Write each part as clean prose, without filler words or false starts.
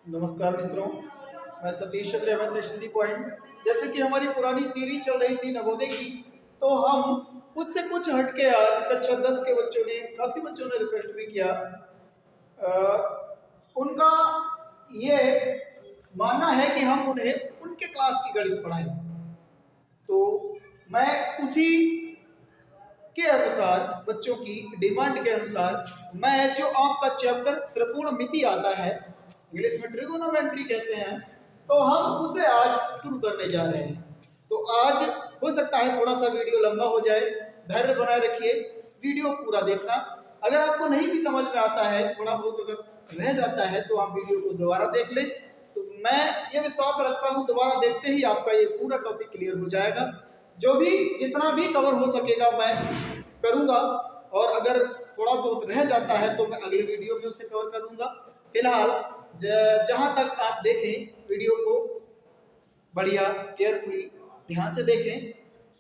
नमस्कार मित्रों, मैं Satish Chandra M stationary point. जैसे कि हमारी पुरानी सीरीज चल रही थी नवोदय की, तो हम उससे कुछ हटके आज कक्षा 10 के बच्चों ने, काफ़ी बच्चों ने रिक्वेस्ट भी किया। उनका ये मानना है कि हम उन्हें उनके क्लास की गणित पढ़ाएं, तो मैं उसी के अनुसार, बच्चों की डिमांड के अनुसार, मैं जो आपका चैप्टर त्रिकोणमिति आता है, इंग्लिश में ट्रिगोनोमेट्री कहते हैं, तो हम उसे आज शुरू करने जा रहे हैं। तो आज हो सकता है थोड़ा सा वीडियो लंबा हो जाए, धैर्य बनाए रखिए, वीडियो पूरा देखना। अगर आपको नहीं भी समझ में आता है, थोड़ा बहुत अगर रह जाता है, तो आप वीडियो को दोबारा देख लें। तो मैं ये विश्वास रखता हूँ दोबारा देखते ही आपका ये पूरा टॉपिक क्लियर हो जाएगा। जो भी जितना भी कवर हो सकेगा मैं करूँगा, और अगर थोड़ा बहुत रह जाता है तो मैं अगले वीडियो में उसे कवर करूँगा। फिलहाल जहाँ तक आप देखें वीडियो को बढ़िया केयरफुली ध्यान से देखें,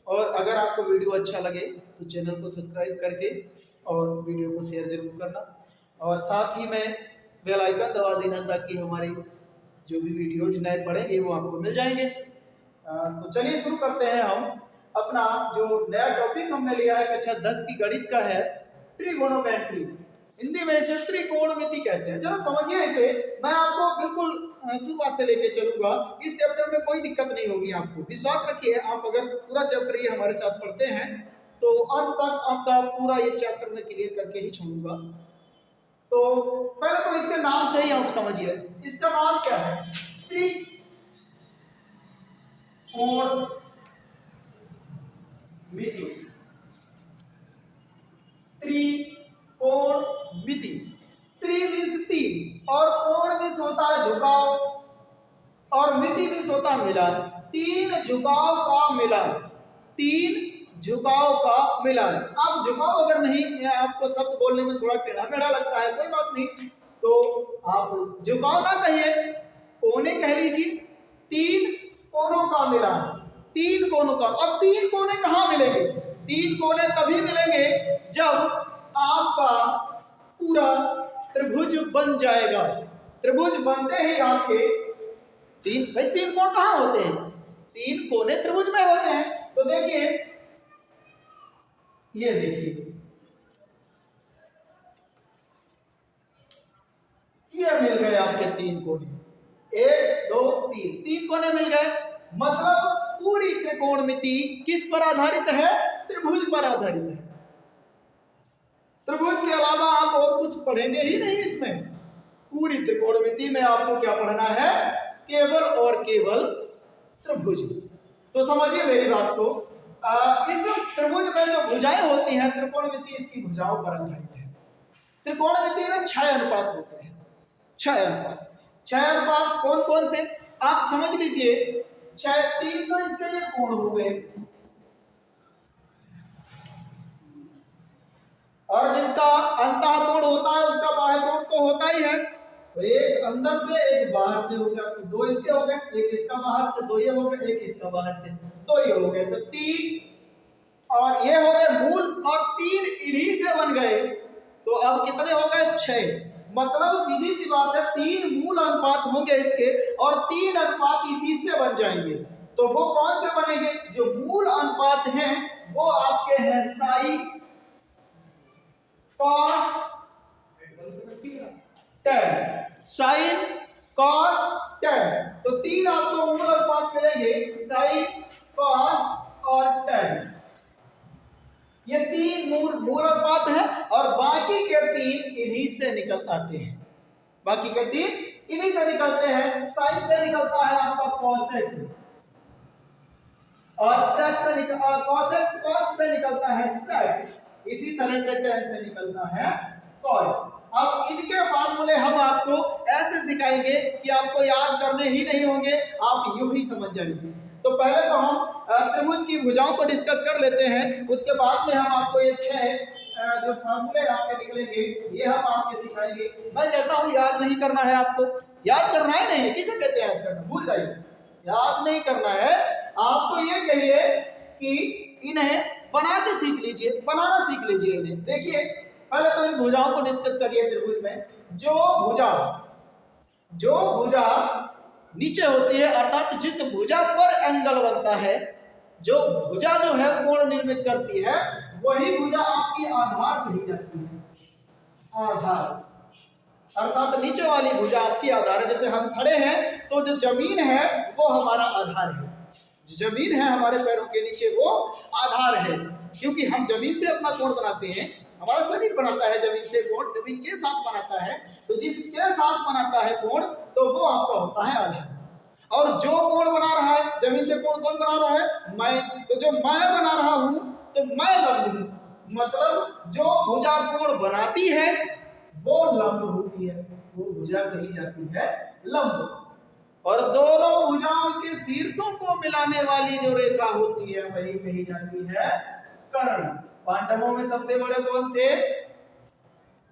और अगर आपको वीडियो अच्छा लगे तो चैनल को सब्सक्राइब करके और वीडियो को शेयर जरूर करना, और साथ ही में बेल आइकन दबा देना, ताकि हमारी जो भी वीडियोज नए पड़ेंगे वो आपको मिल जाएंगे। तो चलिए शुरू करते हैं। हम अपना जो नया टॉपिक हमने लिया है कक्षा 10 की गणित का है ट्रिगोनोमेट्री। हिंदी में इसे त्रिकोणमिति कहते हैं। जरा समझिए इसे, मैं आपको बिल्कुल शुरुआत से लेके चलूंगा। इस चैप्टर में कोई दिक्कत नहीं होगी, आपको विश्वास रखिए। आप अगर पूरा चैप्टर ये हमारे साथ पढ़ते हैं तो अंत तक आपका पूरा ये चैप्टर में क्लियर करके ही छोड़ूंगा। तो पहले तो इसके नाम से ही आप समझिए, इसका नाम क्या है? त्रिकोणमिति। त्रिकोणमिति, त्रि मीन्स तीन, और कोण मीन्स होता है झुकाव, और मिति मीन्स होता है मिलान। तीन झुकाव का मिलान, तीन झुकाव का मिलान। आप झुकाव अगर नहीं, आपको शब्द बोलने में थोड़ा टेढ़ा मेढ़ा लगता है, कोई बात नहीं, तो आप झुकाव ना कहिए, कोने कह लीजिए। तीन कोनों का मिलान, तीन कोनों का। अब तीन कोने कहाँ मिलेंगे? तीन कोने तभी मिलेंगे जब आपका पूरा त्रिभुज बन जाएगा। त्रिभुज बनते ही आपके तीन कोण कहाँ होते हैं? तीन कोने त्रिभुज में होते हैं। तो देखिए, ये देखिए, ये मिल गए आपके तीन कोने, एक दो तीन, तीन कोने मिल गए। मतलब पूरी त्रिकोणमिति किस पर आधारित है? त्रिभुज पर आधारित है। त्रिभुज के अलावा आप और कुछ पढ़ेंगे ही नहीं इसमें। पूरी त्रिकोणमिति में आपको क्या पढ़ना है? केवल और केवल त्रिभुज। तो समझिए मेरी बात को, इस त्रिभुज में जो भुजाएं होती हैं, त्रिकोणमिति इसकी भुजाओं पर आधारित है। त्रिकोणमिति में 6 अनुपात होते हैं। 6 अनुपात, 6 अनुपात कौन कौन से आप समझ लीजिए। 3 तो इसके ये कोण हो गए, और जिसका अंतः कोण होता है उसका बाह्य कोण तो होता ही है। तो एक अंदर से एक बाहर से हो गया, तो 2 इसके हो गए, एक इसका बाहर से, 2 ये हो गए, एक इसका बाहर से, 2 ये हो गए, तो 3 और ये हो गए मूल, और 3 इन्हीं से बन गए। तो अब कितने हो गए? 6। मतलब सीधी सी बात है, 3 मूल अनुपात होंगे इसके, और 3 अनुपात इसी से बन जाएंगे। तो वो कौन से बनेंगे? जो मूल अनुपात हैं वो आपके हैं sine, cos, tan. Sine, cos, tan. तो 3 आपको मूल अनुपात मिलेंगे, साइन, कॉस और टैन। ये 3 मूल अनुपात है, और बाकी के 3 इन्हीं से निकल आते हैं। बाकी के 3 इन्हीं से निकलते हैं। साइन से निकलता है आपका कॉसेक, और सेक से कॉस से निकलता है सेक। इसी तरह से टैन से निकलता है कॉट। अब इनके फार्मूले हम आपको ऐसे सिखाएंगे कि आपको याद करने ही नहीं होंगे, आप यूं ही समझ जाएंगे। तो पहले तो हम त्रिभुज की भुजाओं को डिस्कस कर लेते हैं, उसके बाद में हम आपको ये 6 जो फार्मूले आपके निकलेंगे ये हम आपके सिखाएंगे। मैं कहता हूँ याद नहीं करना है, आपको याद करना ही नहीं है। किसे कहते हैं याद करना? भूल जाइए, याद नहीं करना है। आप तो ये कहिए कि इन्हें बना के सीख लीजिए, बनाना सीख लीजिए इन्हें। देखिए, पहले तो इन भुजाओं को डिस्कस करिए। त्रिभुज में जो भुजा जो भुजा नीचे होती है, अर्थात जिस भुजा पर एंगल बनता है, जो भुजा जो है कोण निर्मित करती है, वही भुजा आपकी आधार कही जाती है। आधार अर्थात नीचे वाली भुजा आपकी आधार है। जैसे हम खड़े हैं तो जो जमीन है वो हमारा आधार है, जो जमीन है हमारे पैरों के नीचे वो आधार है, क्योंकि हम जमीन से अपना कोण बनाते हैं, हमारा शरीर बनाता है जमीन से कोण, जमीन के साथ बनाता है, तो जिसके साथ बनाता है कोण तो वो आपका होता है आधार। और जो कोण बना रहा है, जमीन से कोण कौन बना रहा है? मैं। तो जो मैं बना रहा हूं तो मैं लंब हूं, मतलब जो भुजा कोण बनाती है वो लंब होती है, वो भुजा कही जाती है लंब। और दोनों भुजाओं के शीर्षों को मिलाने वाली जो रेखा होती है वही कही जाती है कर्ण। पांडवों में सबसे बड़े कौन थे?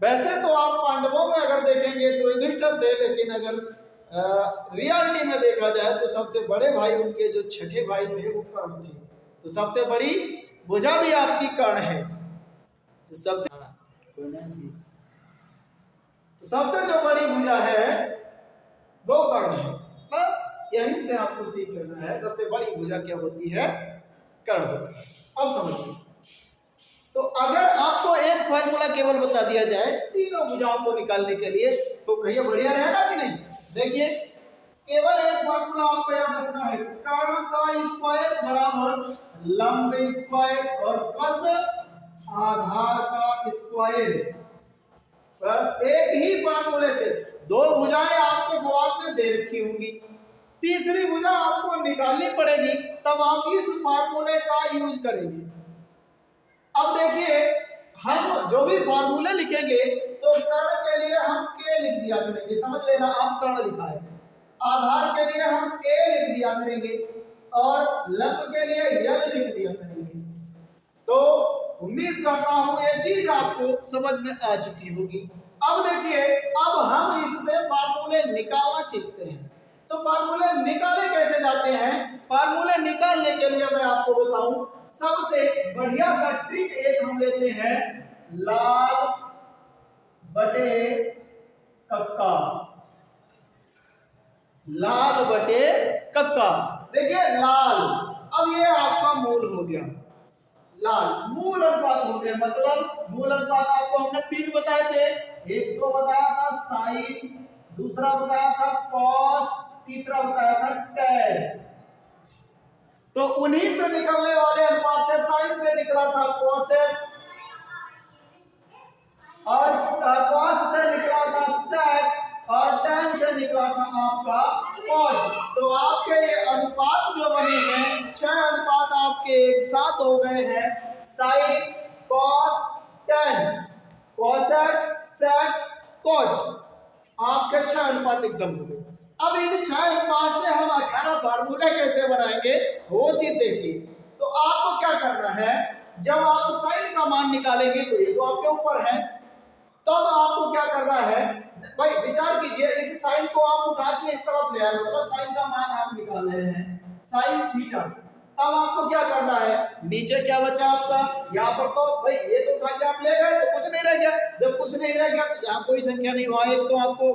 वैसे तो आप पांडवों में अगर देखेंगे तो युधिष्ठिर थे, लेकिन अगर रियलिटी में देखा जाए तो सबसे बड़े भाई उनके जो छठे भाई थे वो कर्ण थे। तो सबसे बड़ी भुजा भी आपकी कर्ण है। तो सबसे जो बड़ी भुजा है वो कर्ण है। बस यहीं से आपको सीख लेना है, सबसे बड़ी भुजा क्या होती है? कर्ण होती है। अब समझिए, तो अगर आपको एक फार्मूला केवल बता दिया जाए तीनों भुजाओं को निकालने के लिए तो कहिए बढ़िया रहेगा कि नहीं? देखिए, केवल एक फार्मूला आपको याद रखना है, कर्ण का स्क्वायर बराबर लंब स्क्वायर और प्लस आधार का स्क्वायर। बस एक ही फार्मूले से दो भुजाएं आपको सवाल में दे रखी होंगी, तीसरी भुजा आपको निकालनी पड़ेगी, तब आप इस फार्मूले का यूज करेंगे। अब देखिए, हम जो भी फार्मूले लिखेंगे तो कर्ण के लिए हम के लिख दिया करेंगे, समझ लेना आप कर्ण लिखा है। आधार के लिए हम ए लिख दिया करेंगे और लंब के लिए यल लिख दिया करेंगे। तो उम्मीद करता हूं ये चीज आपको समझ में आ चुकी होगी। अब देखिए, अब हम इससे फार्मूले निकालना सीखते हैं। तो फार्मूले निकाले कैसे जाते हैं? फार्मूले निकालने के लिए मैं आपको बताऊं, सबसे बढ़िया सा ट्रिक एक हम लेते हैं, लाल बटे कक्का। लाल बटे कक्का। देखिए लाल, अब ये आपका मूल हो गया, लाल मूल अनुपात हो गया, मतलब मूल अनुपात आपको हमने 3 बताए थे। एक तो बताया था साइन, दूसरा बताया था कॉस, तीसरा बताया था टैन। तो उन्हीं से निकलने वाले अनुपात थे, साइन से निकला था कोसेक और कॉस से निकला था सेक और टैन से निकला था आपका कॉट। तो आपके ये अनुपात जो बने हैं, 6 अनुपात आपके एक साथ हो गए हैं, sine cos tan cosec sec cot, आपके 6 अनुपात एकदम हो गए। अब इन 6 अनुपात से हम 18 फार्मूले कैसे बनाएंगे वो चीज देखिए। तो आपको क्या करना है, जब आप साइन का मान निकालेंगे तो ये तो आपके ऊपर है, तब आपको क्या करना है भाई, विचार कीजिए, इस साइन को आप उठा के इस तरफ ले आए, मतलब साइन का मान आप निकाल रहे हैं साइन थीटा। तब आपको क्या करना है, नीचे क्या बचा आपका, यहाँ पर तो भाई ये तो उठा के आप ले गए तो कुछ नहीं रह गया। जब कुछ नहीं रह गया तो जहाँ कोई संख्या नहीं हुआ एक तो आपको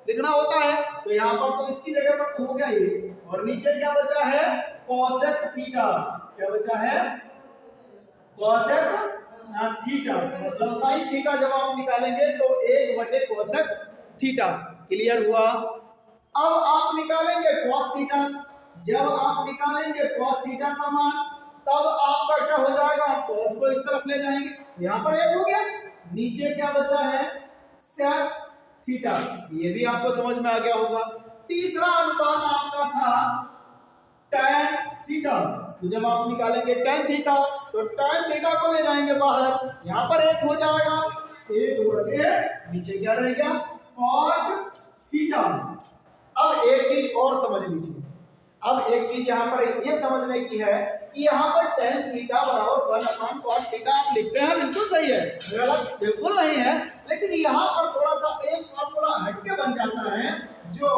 लिखना होता है, तो यहाँ पर तो इसकी जगह पर हो गया ये, और नीचे क्या बचा है, कोसेक थीटा। क्या बचा है, कोसेक थीटा, मतलब साइन थीटा जब आप निकालेंगे तो 1 बटे कोसेक थीटा। क्लियर हुआ? अब आप निकालेंगे कॉस थीटा, जब आप निकालेंगे कॉस थीटा का मान, तब आपका क्या हो जाएगा, कॉस को इस तरफ ले जाएंगे, यहाँ पर 1 हो गया, नीचे क्या बचा है, सेक थीटा। ये भी आपको समझ में आ गया होगा। तीसरा अनुपात आपका था टैन थीटा, तो जब आप निकालेंगे टैन थीटा तो टैन थीटा को ले जाएंगे बाहर, यहाँ पर 1 हो जाएगा, 1 बटे नीचे क्या रह गया, कॉट थीटा। अब एक चीज और समझ लीजिए, अब एक चीज यहाँ पर ये समझने की है कि यहाँ पर टैन थीटा बराबर 1 कॉट थीटा आप लिखते हैं, बिल्कुल सही है, गलत बिल्कुल नहीं है, लेकिन यहाँ पर थोड़ा सा एक फॉर्मूला हटके बन जाता है, जो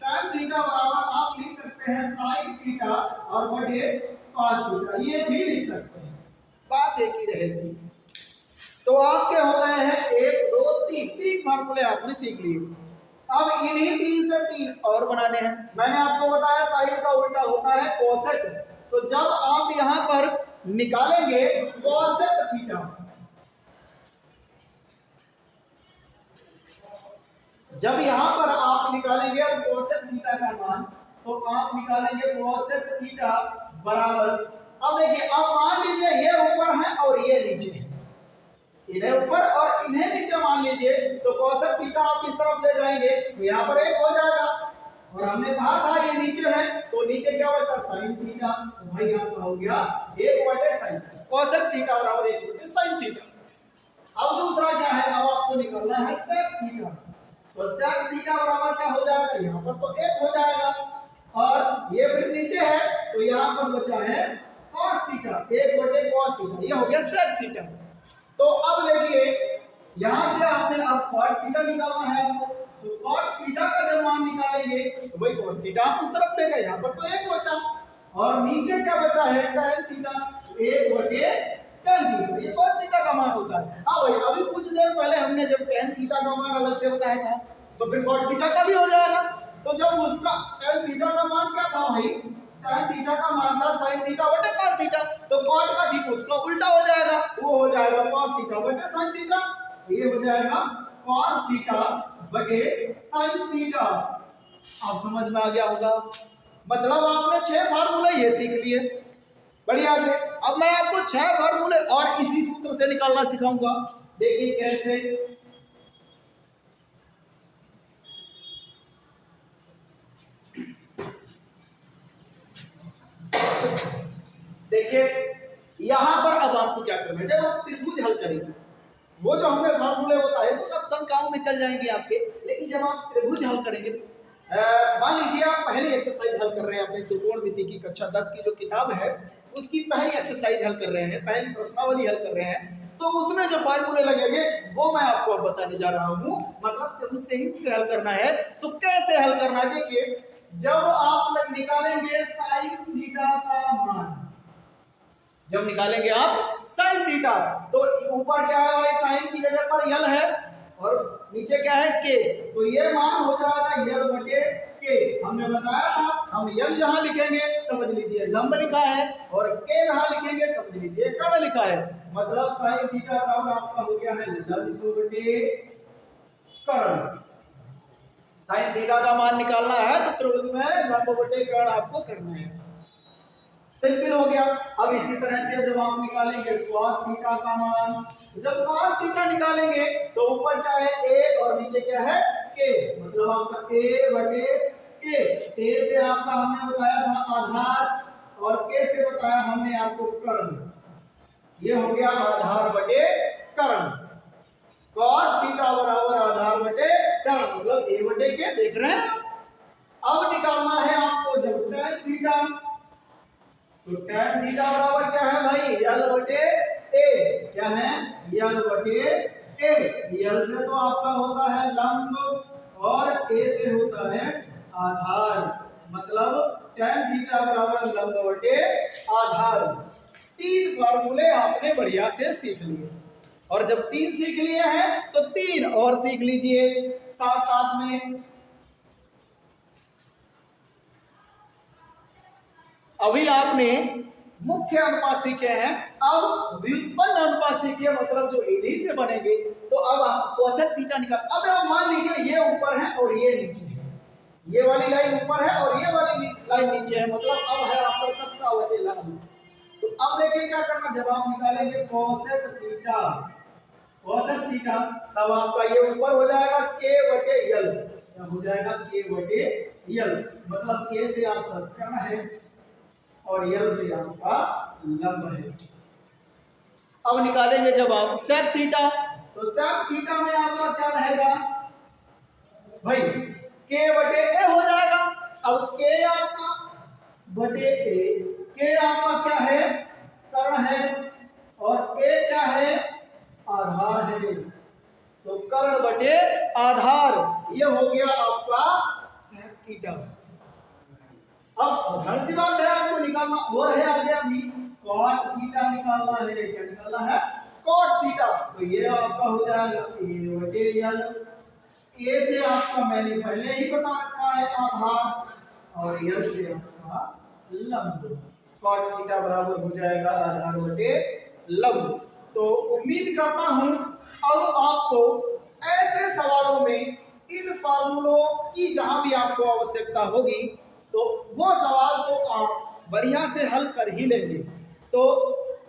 टैन थीटा बराबर आप लिख सकते हैं साइन थीटा और बटे कॉस थीटा, ये भी लिख सकते हैं, बात एक ही रहेगी। तो आपके हो गए हैं 1 2 3 फार्मूले आपने सीख लिए। अब इन्हीं 3 से 3 और बनाने हैं। मैंने आपको बताया साइन का उल्टा होता है कोसेक। तो जब आप यहां पर निकालेंगे कोसेक थीटा, जब यहां पर आप निकालेंगे कोसेक थीटा का मान, तो आप निकालेंगे कोसेक थीटा बराबर, अब देखिए अब मान लीजिए ये ऊपर है और ये नीचे है, इन्हें ऊपर और इन्हें नीचे मान लीजिए, तो कोसेक थीटा आप इस तरफ ले जाएंगे तो यहाँ पर एक हो जाएगा, और हमने कहा था ये नीचे है तो नीचे क्या बचा साइन थीटा, तो भाई यहाँ का हो गया 1/sin कोसेक थीटा बराबर 1/sin थीटा। अब दूसरा क्या है, अब आपको निकालना है सेक थीटा, तो सेक थीटा बराबर क्या हो जाएगा, यहाँ पर तो 1 हो जाएगा और ये फिर नीचे है तो यहाँ पर बचा है cos थीटा, 1/cos थीटा, ये हो गया सेक थीटा। तो अब देखिए यहां से आपने अब cot थीटा निकालना है आपको, तो cot थीटा का जब मान निकालेंगे तो वही cot थीटा आप उस तरफ ले गए, यहां पर तो 1 बचा और नीचे क्या बचा है tan थीटा, 1/tan थीटा, ये cot थीटा का मान होता है। हाँ भाई अभी कुछ देर पहले हमने जब tan थीटा का मान अलग से बताया था तो फिर cot थीटा का भी हो जाएगा, तो जब उसका tan थीटा का मान क्या था भाई, tan थीटा का मान था sin थीटा बटे cos थीटा, तो cot का ठीक उसका उल्टा हो जाएगा, वो हो जाएगा cos थीटा बटे sin थीटा, ये हो जाएगा cos थीटा बटे sin थीटा। अब समझ में आ गया होगा, मतलब आपने 6 फार्मूले ये सीख लिए बढ़िया से। अब मैं आपको 6 फार्मूले और इसी सूत्र से निकालना सिखाऊंगा, देखिए कैसे। देखिए यहां पर अब आपको क्या करना है, जब आप त्रिभुज हल करेंगे, वो जो हमने फार्मूले बताए वो सब संख्याओं में चल जाएंगे आपके, लेकिन जब आप त्रिभुज हल करेंगे, मान लीजिए आप पहली एक्सरसाइज हल कर रहे हैं अपने त्रिकोणमिति की कक्षा 10 की जो किताब है उसकी पहली एक्सरसाइज हल कर रहे हैं, पहली प्रश्नावली हल कर रहे हैं, तो उसमें जो फार्मूले लगेंगे वो मैं आपको अब बताने जा रहा हूँ, मतलब त्रिभुज से ही उसे हल करना है। तो कैसे हल करना है, देखिए जब आप निकालेंगे साइन थीटा का मान, जब निकालेंगे आप साइन थीटा, तो ऊपर क्या है भाई, साइन की जगह पर यल है और नीचे क्या है के, तो ये मान हो जाएगा यल बटे के। हमने बताया था हम यल जहां लिखेंगे समझ लीजिए लंब लिखा है और के जहां लिखेंगे समझ लीजिए कर्ण लिखा है, मतलब साइन थीटा बराबर आपका हो गया है लंब बटे कर्ण। साइन थीटा का मान निकालना है तो त्रिभुज में लंब बटे कर्ण आपको करना है, सिंपल हो गया। अब इसी तरह से जब आप निकालेंगे cos थीटा का मान, जब cos थीटा निकालेंगे तो ऊपर क्या है a और नीचे क्या है k, मतलब आपका a बटे k, a से आपका हमने बताया था आधार और k से बताया हमने आपको कर्ण, ये हो गया आधार बटे कर्ण। cos थीटा बराबर आधार बटे कर्ण, मतलब a बटे k, देख रहे हैं। अब निकालना है आपको जब tan थीटा, तो tan थीटा बराबर क्या है भाई, यल बटे a, क्या है यल बटे a, यल से तो आपका होता है लंब और a से होता है आधार, मतलब tan थीटा बराबर लंब बटे आधार। 3 फार्मूले आपने बढ़िया से सीख लिए, और जब 3 सीख लिए हैं तो 3 और सीख लीजिए साथ साथ में। अभी आपने मुख्य अनुपात सीखे हैं, अब व्युत्पन्न अनुपात सीखिए, मतलब जो इन्हीं से बनेंगे। तो अब आप कोसेक थीटा निकाल, अब आप मान लीजिए ये ऊपर है और ये नीचे है, ये वाली लाइन ऊपर है और ये वाली लाइन नीचे है, मतलब अब है आपका कत्ता वाली लाइन। तो अब देखिए क्या करना, जब आप निकालेंगे कोसेक थीटा, कोसेक थीटा, तब आपका ये ऊपर हो जाएगा k बटे यल, हो जाएगा k बटे यल, मतलब k से आपका कर्ण है और यल से आपका लंब है। अब निकालेंगे जब आप सेक थीटा, तो सेक थीटा में आपका क्या रहेगा भाई, k बटे a हो जाएगा। अब k आपका बटे a, k आपका क्या है कर्ण है और a क्या है आधार है, तो कर्ण बटे आधार, ये हो गया आपका सेक थीटा। अब साधारण सी बात है, आपको निकालना और है आगे अभी cot थीटा निकालना है, क्या निकालना है cot थीटा, तो ये आपका हो जाएगा a बटे यल, ए से आपका मैंने पहले ही बता रखा है आधार, और यल से आपका लंब। cos थीटा बराबर हो जाएगा आधार बटे लंब। तो उम्मीद करता हूं अब आपको ऐसे सवालों में इन फार्मूलों की जहां भी आपको आवश्यकता होगी तो वो सवाल को आप बढ़िया से हल कर ही लेंगे। तो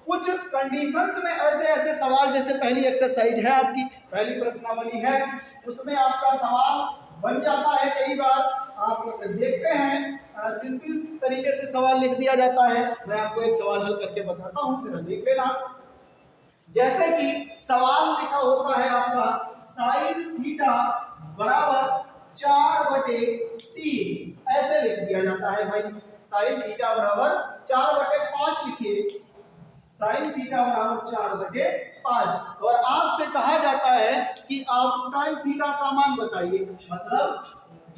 कुछ कंडीशंस में ऐसे ऐसे सवाल, जैसे पहली एक्सरसाइज है आपकी, पहली प्रश्नावली है, उसमें आपका सवाल बन जाता है। कई बार आप देखते हैं सिंपल तरीके से सवाल लिख दिया जाता है। मैं आपको एक सवाल हल करके बताता हूँ, जरा देख लेना। जैसे कि सवाल लिखा होता है आपका साइन थीटा बराबर 4/3, ऐसे लिख दिया जाता है भाई। साइन थीटा बराबर 4/5 लिखिए, साइन थीटा बराबर 4/5। और आपसे कहा जाता है कि आप tan थीटा का मान बताइए, मतलब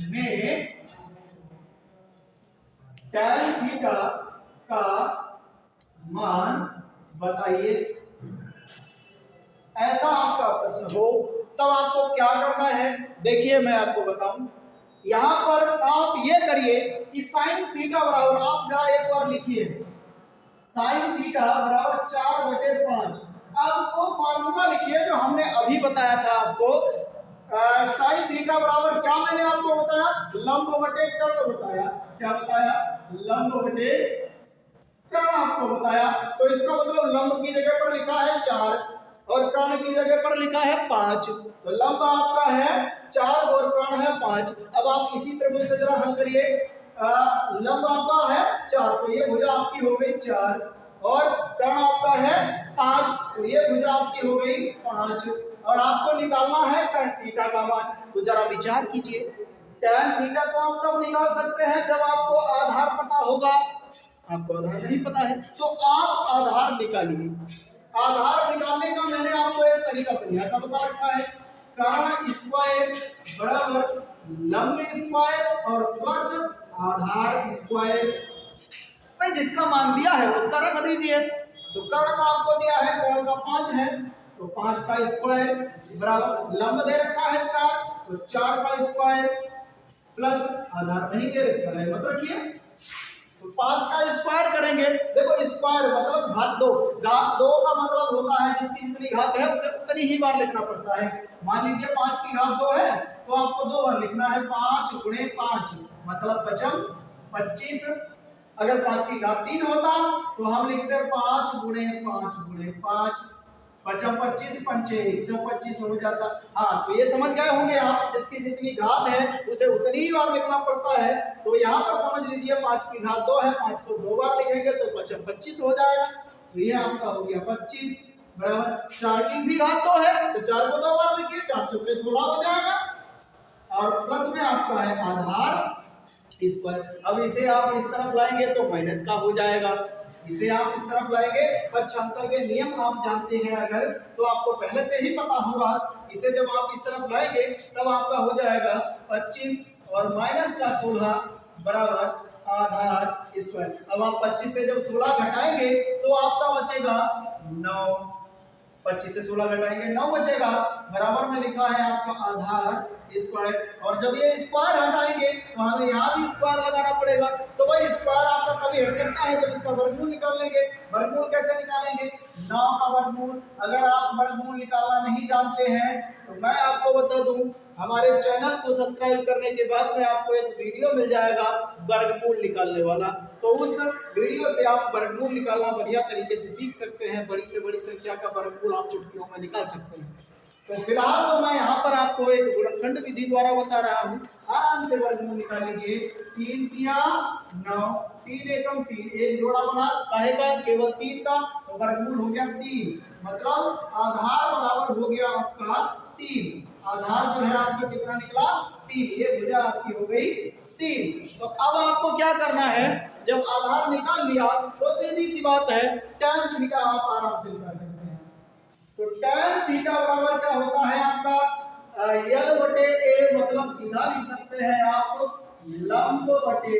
में tan थीटा का मान बताइए, ऐसा आपका प्रश्न हो तब आपको क्या करना है। देखिए मैं आपको बताऊं, यहां पर आप ये करिए कि साइन थीटा बराबर, आप जरा एक बार लिखिए साइन थीटा बराबर 4/5। अब वो फार्मूला लिखिए जो हमने अभी बताया था आपको। साइन थीटा बराबर क्या मैंने आपको बताया, लंब बटे कर्ण बताया। क्या बताया, लंब बटे कर्ण आपको बताया। तो इसका मतलब लंब की जगह पर लिखा है 4 और कर्ण की जगह पर लिखा है 5। तो लंब आपका है 4 और कर्ण है 5। अब आप इसी त्रिभुज से जरा हल करिए। लंब आपका है 4, तो ये भुजा आपकी हो गई 4, और कर्ण आपका है 5, तो ये भुजा आपकी हो गई 5। और आपको निकालना है tan थीटा का मान। तो जरा विचार कीजिए, tan थीटा को आप तब निकाल सकते हैं जब आपको आधार पता होगा। आपको आधार नहीं पता है तो आप आधार निकालिए। आधार निकालने का मैंने आपको एक तरीका बढ़िया सा बता रखा है, कर्ण स्क्वायर बराबर लंब स्क्वायर और प्लस आधार स्क्वायर। भाई जिसका मान दिया है उसका रख दीजिए। तो कर्ण का आपको दिया है, कर्ण का 5 है, तो 5 का स्क्वायर बराबर लंब दे रखा है 4, तो 4 का स्क्वायर प्लस आधार नहीं दे रखा है, मत रखिए। तो 5 का स्क्वायर करेंगे, देखो स्क्वायर मतलब घात 2। घात 2 का मतलब होता है जिसकी जितनी घात है उसे उतनी ही बार लिखना पड़ता है। मान लीजिए 5 की घात 2 है तो आपको 2 बार लिखना है, 5 गुणे 5 मतलब बचम 25। अगर 5 की घात 3 होता तो हम लिखते 5 गुणे 5 गुणे 5, बचम 25, 5 125 हो जाता। हाँ, तो ये समझ गए होंगे आप, जिसकी जितनी घात है उसे उतनी ही बार लिखना पड़ता है। तो यहाँ पर समझ लीजिए 5 की घात 2 है, 5 को 2 बार लिखेंगे तो बचम 25 हो जाएगा। तो ये आपका हो गया 25 बराबर 4 की भी घात 2 है तो 4 को 2 बार लिखिए, 4 चौके 16 हो जाएगा। और प्लस में आपका है आधार स्क्वायर। अब इसे आप इस तरफ लाएंगे तो माइनस का हो जाएगा, इसे आप इस तरफ लाएंगे। पक्षांतर के नियम आप जानते हैं अगर, तो आपको पहले से ही पता होगा। इसे जब आप इस तरफ लाएंगे तब आपका हो जाएगा 25 और माइनस का 16 बराबर आधार स्क्वायर। अब आप 25 से जब 16 घटाएंगे तो आपका बचेगा 9। 25 से 16 घटाएंगे 9 बचेगा, बराबर में लिखा है आपका आधार स्क्वायर। और जब ये स्क्वायर हटाएंगे तो हमें यहाँ भी स्क्वायर लगाना पड़ेगा। तो वही स्क्वायर आपका कभी हट सकता है जब इसका वर्गमूल निकाल लेंगे। वर्गमूल कैसे निकालेंगे, 9 का वर्गमूल। अगर आप वर्गमूल निकालना नहीं जानते हैं तो मैं आपको बता दूं, हमारे चैनल को सब्सक्राइब करने के बाद में आपको एक वीडियो मिल जाएगा वर्गमूल निकालने वाला। तो उस वीडियो से आप वर्गमूल निकालना बढ़िया तरीके से सीख सकते हैं। बड़ी से बड़ी संख्या का वर्गमूल आप चुटकियों में निकाल सकते हैं। तो फिलहाल तो मैं यहाँ पर आपको एक गुणनखंड विधि द्वारा बता रहा हूँ, आराम से वर्गमूल निकाल लीजिए। 3 तिया 9, 3 एकम 3, एक जोड़ा बना काहे का, केवल 3 का, तो वर्गमूल हो गया 3, मतलब आधार बराबर हो गया आपका 3। आधार जो है आपका कितना निकला, 3। ये भुजा आपकी हो गई 3। तो अब आपको क्या करना है, जब आधार निकाल लिया तो सीधी सी बात है tan थीटा आप आराम से निकाल सकते हैं। तो tan थीटा बराबर क्या होता है आपका L बटे A, मतलब सीधा लिख सकते हैं आप लंब बटे